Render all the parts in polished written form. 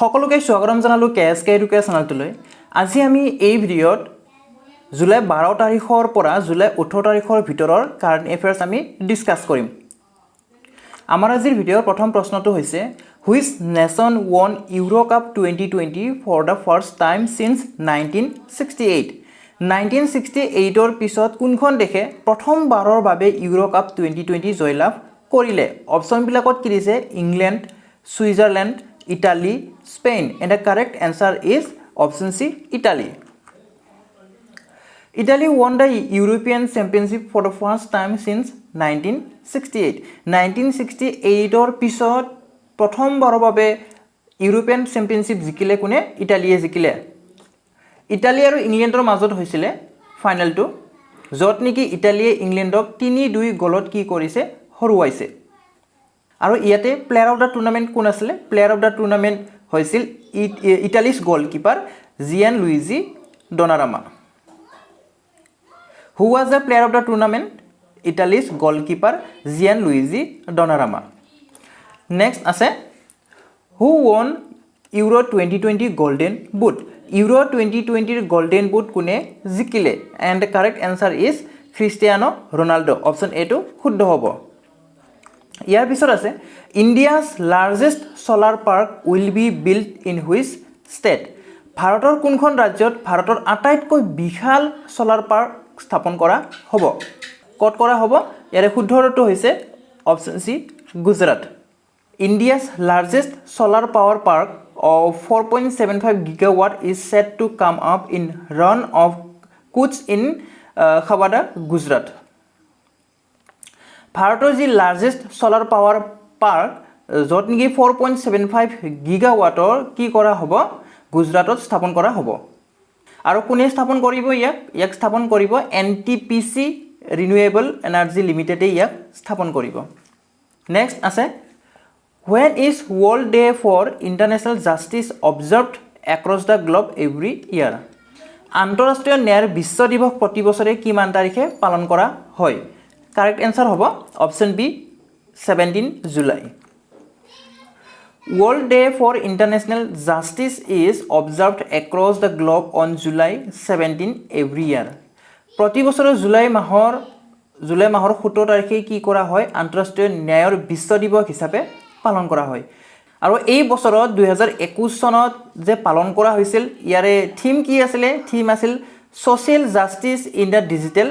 সকলোকে স্বাগতম জনালো কেএসকে এডুকেশ্যন চেনেলটোলৈ। আজি আমি এই ভিডিঅ'ত জুলাই 12 তাৰিখৰ পৰা জুলাই 18 তাৰিখৰ ভিতৰৰ কাৰেণ্ট এফেয়াৰ্স আমি ডিসকাস কৰিম। আমাৰ আজিৰ ভিডিঅ'ৰ প্ৰথম প্ৰশ্নটো হৈছে which nation won euro cup 2020 for the first time since 1968 1968 ৰ পিছত কোনখন দেশে প্ৰথমবাৰৰ বাবে ইউৰো কাপ 2020 জয়লাভ কৰিলে? অপচনবিলাকত কি দিছে? England, Switzerland, Italy, Spain, and the correct answer is option C, Italy. Italy won the European Championship for the first time since 1968. 1968 or পিছত প্ৰথমবাৰৰ বাবে ইউৰোপিয়ান চেম্পিয়নশ্বিপ জিকিলে কোনে? ইটালীয়ে জিকিলে। ইটালী আৰু ইংলেণ্ডৰ মাজত হৈছিল ফাইনেলটো, য'ত নেকি ইটালীয়ে ইংলেণ্ডক 3-2 গলত কি কৰিছে? হৰুৱাইছে। আৰু ইয়াতে প্লেয়াৰ অফ দ্য টুৰ্নামেণ্ট কোন আছিলে? প্লেয়াৰ অফ দ্য টুৰ্নামেণ্ট হৈছিল Italy's goalkeeper Gianluigi Donnarumma. Who was the player of the tournament? Italy's goalkeeper Gianluigi Donnarumma. Next আছে who won Euro 2020 golden boot? Euro 2020 golden boot কোনে জিকিলে? And the correct answer is Cristiano Ronaldo. Option এটো শুদ্ধ হ'ব। ইয়াৰ পিছত আছে India's largest solar park will be build in which state? ভাৰতৰ কোনখন ৰাজ্যত ভাৰতৰ আটাইতকৈ বিশাল ছলাৰ পাৰ্ক স্থাপন কৰা হ'ব? ক'ত কৰা হ'ব? ইয়াৰে শুদ্ধ উত্তৰটো হৈছে option C, Gujarat. India's largest solar power park of 4.75 gigawatt is set to come up in run of Kutch in Khavada, Gujarat. ভাৰতৰ যি লাৰ্জেষ্ট ছলাৰ পাৱাৰ পাৰ্ক য'ত নেকি 4.75 গিগাৱাটৰ কি কৰা হ'ব? গুজৰাটত স্থাপন কৰা হ'ব। আৰু কোনে স্থাপন কৰিব ইয়াক স্থাপন কৰিব NTPC ৰিনিউৱেবল এনাৰ্জি লিমিটেডে ইয়াক স্থাপন কৰিব। নেক্সট আছে when is World Day for International Justice observed across the globe every year? আন্তঃৰাষ্ট্ৰীয় ন্যায়ৰ বিশ্ব দিৱস প্ৰতি বছৰে কিমান তাৰিখে পালন কৰা হয়? কাৰেক্ট এনচাৰ হ'ব option B, 17 July. World Day for International Justice is observed across the globe on July 17 every year. প্ৰতি বছৰে জুলাই মাহৰ 17 তাৰিখে কি কৰা হয়? আন্তঃৰাষ্ট্ৰীয় ন্যায়ৰ বিশ্ব দিৱস হিচাপে পালন কৰা হয়। আৰু এই বছৰত 2021 চনত যে পালন কৰা হৈছিল ইয়াৰে থিম কি আছিলে? থিম আছিল social justice in the digital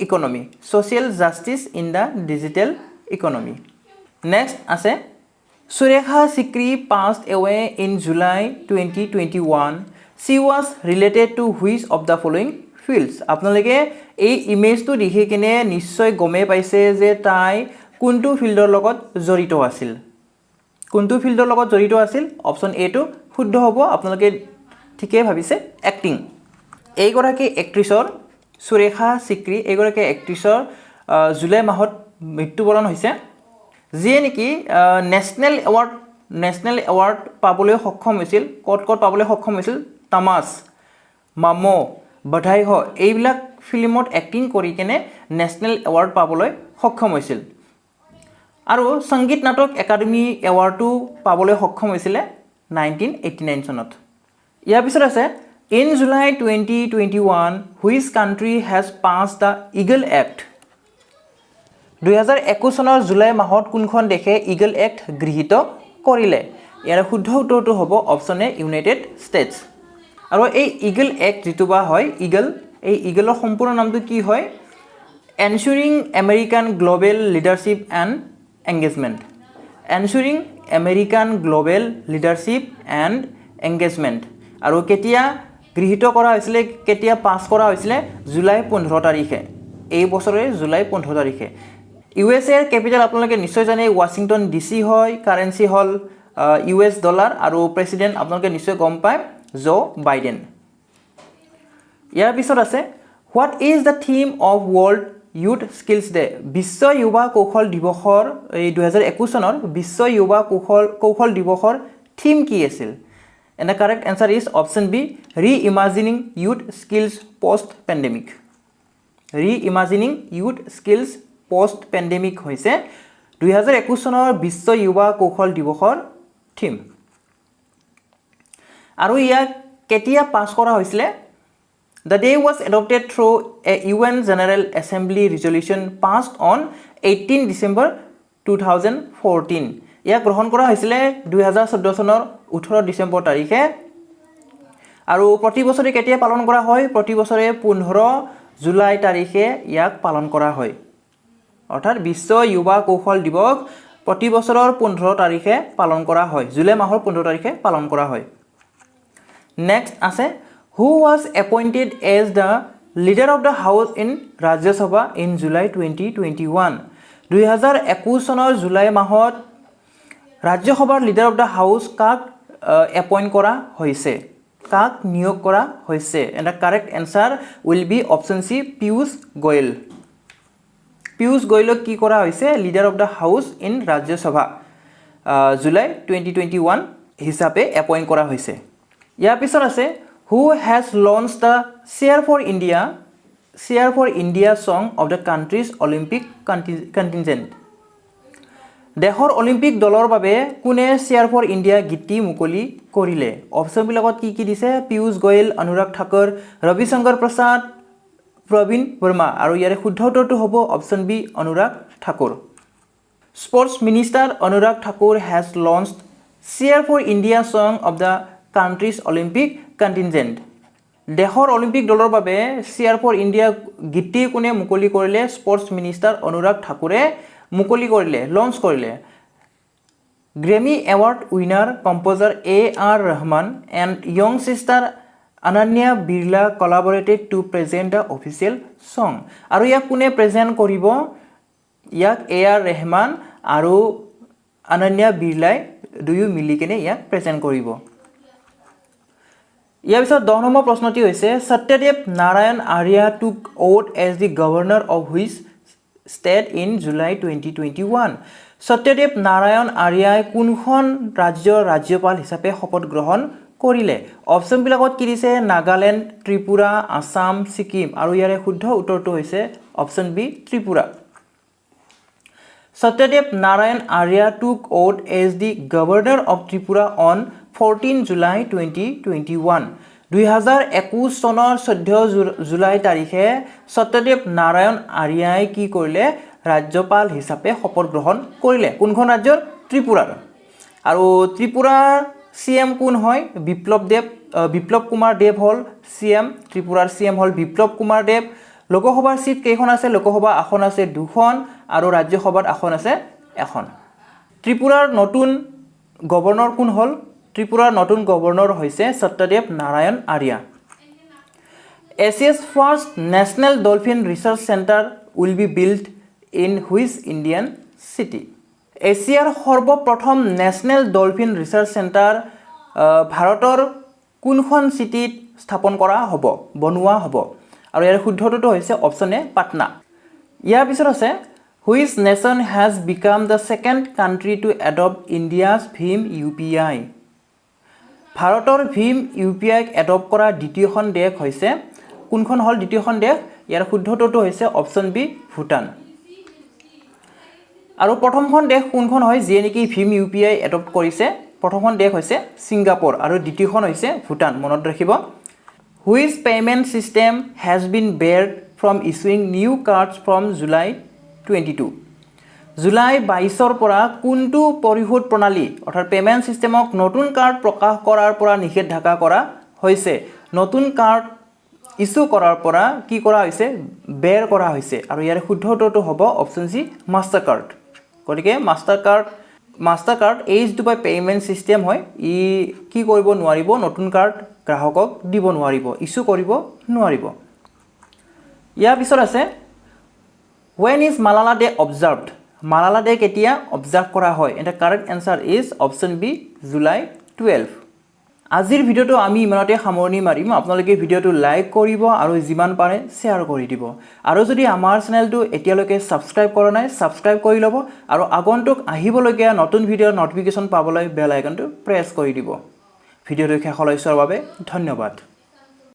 economy. Social justice in the digital economy. Next আছে Surekha Sikri passed away in July 2021 she was related to which of the following fields? আপোনালোকে এই ইমেজটো দেখি কিনে নিশ্চয় গমেই পাইছে যে তাই কোনটো ফিল্ডৰ লগত জড়িত আছিল। কোনটো ফিল্ডৰ লগত জড়িত আছিল? অপশ্যন এটো শুদ্ধ হ'ব। আপোনালোকে ঠিকেই ভাবিছে, এক্টিং। এইগৰাকী এক্ট্ৰেছৰ সুৰেখা চিক্ৰী এইগৰাকী এক্ট্ৰেছৰ জুলাই মাহত মৃত্যুবৰণ হৈছে, যিয়ে নেকি নেশ্যনেল এৱাৰ্ড পাবলৈ সক্ষম হৈছিল। ক'ত পাবলৈ সক্ষম হৈছিল? তামাছ, মামো, বধাই হ এইবিলাক ফিল্মত এক্টিং কৰি কেনে নেশ্যনেল এৱাৰ্ড পাবলৈ সক্ষম হৈছিল। আৰু সংগীত নাটক একাডেমি এৱাৰ্ডটো পাবলৈ সক্ষম হৈছিলে 1989 চনত। ইয়াৰ পিছত আছে in July 2021 which country has pass the eagle act? 2021 চনৰ জুলাই মাহত কোনখন দেশে ইগল এক্ট গৃহীত কৰিলে? ইয়াৰ শুদ্ধ উত্তৰটো হ'ব অপশ্যন এ, ইউনাইটেড ষ্টেটছ। আৰু এই ইগল এক্ট যিটো বা হয় এই ইগলৰ সম্পূৰ্ণ নামটো কি হয়? Ensuring American global leadership and engagement. Ensuring American global leadership and engagement. আৰু কেতিয়া গৃহীত কৰা হৈছিলে, কেতিয়া পাছ কৰা হৈছিলে? জুলাই 15 তাৰিখে। এই বছৰে জুলাই 15 তাৰিখে। USA কেপিটেল আপোনালোকে নিশ্চয় জানে ৱাশ্বিংটন DC হয়, কাৰেঞ্চি হ'ল US ডলাৰ, আৰু প্ৰেছিডেণ্ট আপোনালোকে নিশ্চয় গম পায় জো বাইডেন। ইয়াৰ পিছত আছে what is the theme of World Youth Skills Day? বিশ্ব যুৱা কৌশল দিৱসৰ এই 2021 চনৰ বিশ্ব যুৱা কৌশল দিৱসৰ থিম কি আছিল? And the correct answer is option B, reimagining youth skills post pandemic. Reimagining youth skills post pandemic হৈছে 2021 চনৰ বিশ্ব যুৱা কৌশল দিৱসৰ থিম। আৰু ইয়াক কেতিয়া পাছ কৰা হৈছিলে The day was adopted through a UN General Assembly resolution passed on 18 December 2014 ইয়াক গ্ৰহণ কৰা হৈছিলে 2014 চনৰ 18 ডিসেম্বৰ তাৰিখে আৰু প্ৰতি বছৰে কেতিয়া পালন কৰা হয় প্ৰতি বছৰে 15 জুলাই তাৰিখে ইয়াক পালন কৰা হয় অৰ্থাৎ বিশ্ব যুৱা কৌশল দিৱস প্ৰতি বছৰৰ 15 তাৰিখে পালন কৰা হয় জুলাই মাহৰ 15 তাৰিখে পালন কৰা হয় নেক্সট আছে who was appointed as the leader of the house in Rajya Sabha in July 2021 2021 চনৰ জুলাই মাহত ৰাজ্য সভাৰ লিডাৰ অফ দা হাউস কাক এপইন্ট কৰা হৈছে কাক নিয়োগ কৰা হৈছে and the correct answer will be option C Piyush Goyalক কি কৰা হৈছে leader of the house in ৰাজ্য সভা জুলাই 2021 হিচাপে এপইন্ট কৰা হৈছে ইয়াৰ পিছত আছে who has launched the Share for India song of the country's Olympic contingent দেশৰ অলিম্পিক দলৰ বাবে কোনে Share for India গীতটি মুকলি কৰিলে অপচনবিলাকত কি দিছে পীয়ুষ গোয়েল অনুৰাগ ঠাকুৰ ৰবি শংকৰ প্ৰসাদ প্ৰবীণ বৰ্মা আৰু ইয়াৰে শুদ্ধ উত্তৰটো হ'ব option B Anurag Thakur sports minister Anurag Thakur has launched Share for India song of the country's Olympic contingent দেশৰ অলিম্পিক দলৰ বাবে Share for India গীতটি কোনে মুকলি কৰিলে স্পৰ্টছ মিনিষ্টাৰ অনুৰাগ ঠাকুৰে মুকলি কৰিলে লঞ্চ কৰিলে Grammy award winner composer A.R. Rahman and young sister Ananya Birla collaborated to present the official song আৰু ইয়াক কোনে প্ৰেজেন্ট কৰিব ইয়াক A.R. Rahman আৰু Ananya Birলাই দুয়ো মিলি কেনে ইয়াক প্ৰেজেন্ট কৰিব ইয়াৰ পিছত 10 নম্বৰ প্ৰশ্নটি হৈছে Satyadev Narayan Arya took oath as the governor of which state in July 2021 Satyadev Narayan আৰ্য়াই কোনখন ৰাজ্যৰ ৰাজ্যপাল হিচাপে শপত গ্ৰহণ কৰিলে অপচনবিলাকত কি দিছে নাগালেণ্ড ত্ৰিপুৰা আসাম সিকিম আৰু ইয়াৰে শুদ্ধ উত্তৰটো হৈছে option B Tripura Satyadev Narayan Arya took oath as the governor of Tripura on 14 July 2021 2021 চনৰ 14 জুলাই তাৰিখে সত্যদেৱ নাৰায়ণ আৰ্য়াই কি কৰিলে ৰাজ্যপাল হিচাপে শপত গ্ৰহণ কৰিলে কোনখন ৰাজ্যৰ ত্ৰিপুৰাৰ আৰু ত্ৰিপুৰাৰ সিএম কোন হয় বিপ্লৱ কুমাৰ দেৱ হল সিএম ত্ৰিপুৰাৰ সিএম হল বিপ্লৱ কুমাৰ দেৱ লোকসভাৰ সিট কেইখন আছে লোকসভা আসন আছে দুখন আৰু ৰাজ্যসভাত আসন আছে এখন ত্ৰিপুৰাৰ নতুন গভৰ্ণৰ কোন হল ত্ৰিপুৰাৰ নতুন গভৰ্ণৰ হৈছে Satyadev Narayan Arya Asia's first national dolphin research center will be built in which Indian city এছিয়াৰ সৰ্বপ্ৰথম নেশনেল ডলফিন ৰিসাৰ্চ সেন্টাৰ ভাৰতৰ কোনখন সিটিত স্থাপন কৰা হ'ব বনোৱা হ'ব আৰু ইয়াৰ শুদ্ধটো হৈছে অপচন এ পাটনা ইয়াৰ পিছত আছে which nation has become the second country to adopt India's Bhim UPI ভাৰতৰ ভীম UPI এডপ্ট কৰা দ্বিতীয়খন দেশ হৈছে কোনখন হল দ্বিতীয়খন দেশ ইয়াৰ শুদ্ধটো হৈছে অপচন বি ভুটান আৰু প্ৰথমখন দেশ কোনখন হয় যিয়ে নেকি ভীম UPI এডপ্ট কৰিছে প্ৰথমখন দেশ হৈছে সিংগাপুৰ আৰু দ্বিতীয়খন হৈছে ভুটান মনত ৰাখিব which payment system has been barred from issuing new cards from July 22 July 22 পৰা কোনটো পৰিশোধ প্ৰণালী অৰ্থাৎ পেমেন্ট সিস্টেমক নতুন কাৰ্ড প্ৰকাশ কৰাৰ পৰা নিষেধাজ্ঞা কৰা হৈছে নতুন কাৰ্ড ইস্যু কৰাৰ পৰা কি কৰা হৈছে বেৰ কৰা হৈছে আৰু ইয়াৰ শুদ্ধ উত্তৰটো হ'ব অপচন সি মাষ্টাৰ কাৰ্ড গতিকে master card age to by payment system হয় ই কি কৰিব নোৱাৰিব নতুন কাৰ্ড গ্ৰাহকক দিব নোৱাৰিব ইস্যু কৰিব নোৱাৰিব ইয়াৰ পিছত আছে when is Malala Day observed Malala Day কেতিয়া অবজাৰ্ভ কৰা হয় and the correct answer is option B July 12 আজিৰ ভিডিওটো আমি ইমানতে সামৰণি মাৰিম আপোনালোকে ভিডিওটো লাইক কৰিব আৰু যিমান পাৰে শেয়াৰ কৰি দিব আৰু যদি আমাৰ চেনেলটো এতিয়ালৈকে সাবস্ক্ৰাইব কৰা নাই সাবস্ক্ৰাইব কৰি লব আৰু আগন্তুক আহিবলগীয়া নতুন ভিডিওৰ নটিফিকেশন পাবলৈ বেল আইকনটো প্ৰেছ কৰি দিব ভিডিওটো শেষলৈ চোৱাৰ বাবে ধন্যবাদ